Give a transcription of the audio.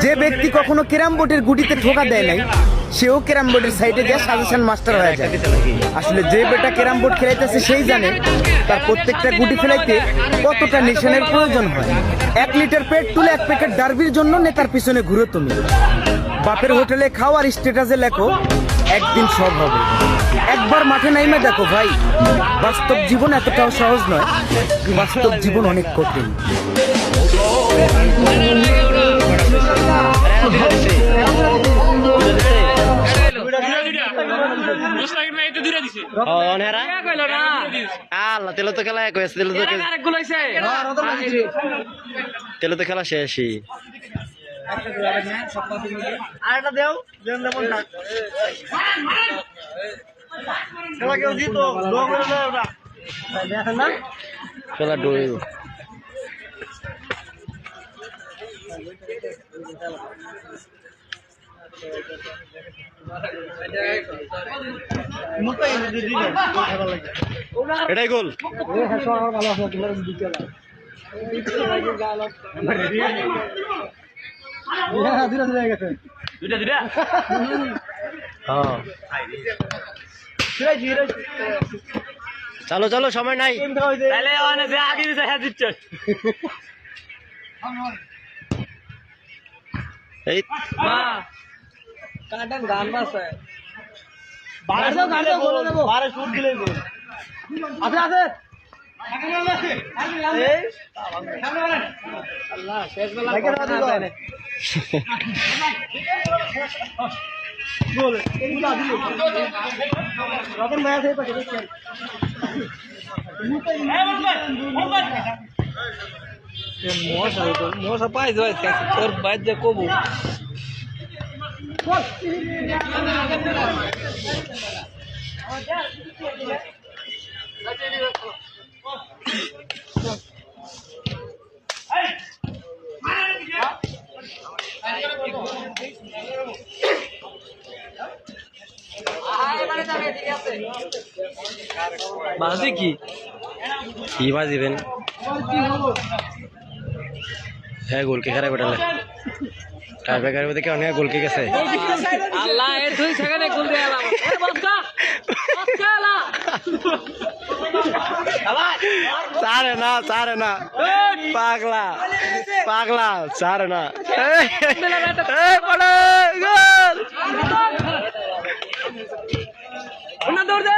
যে ব্যক্তি কখনো ক্যারাম বোর্ডের গুটিতে ঠোকা দেয় নাই সেও ক্যারাম বোর্ডের সাইডে গিয়ে সাজেশন মাস্টার হয়ে যায়। আসলে যে বেটা ক্যারাম বোর্ড খেলাইতেছে সেই জানে তার প্রত্যেকটা গুটি ফেলাইতে কতটা নিশানের প্রয়োজন হয়। 1 লিটার পেট্রোল 1 প্যাকেট ডার্বির জন্য নেতার পিছনে ঘুরো তুমি। বাপের হোটেলে খাও আর স্ট্যাটাসে লেখো একদিন সব হবে। একবার মাঠে নাইমা দেখো ভাই, বাস্তব জীবন এতটাও সহজ নয়, বাস্তব জীবন অনেক কঠিন। তেলে তো খেলা শেষই। খেলা ডুবে এটাই গোল। চলো চলো সময় নাই। এই গান বাজছে মশা পাই তোর বাইর যে কবু বাজে কি বাজিবেন? হ্যাঁ গোলকে খারাপ বেটালে টাইব্রেকারের মধ্যে অনেক গোলকে গেছে। আল্লাহ এর 2 সেকেন্ডে গোল দিয়ে এলাম। এ বাচ্চা চারে না পাগলা পাগলা চারে না দৌড় দে।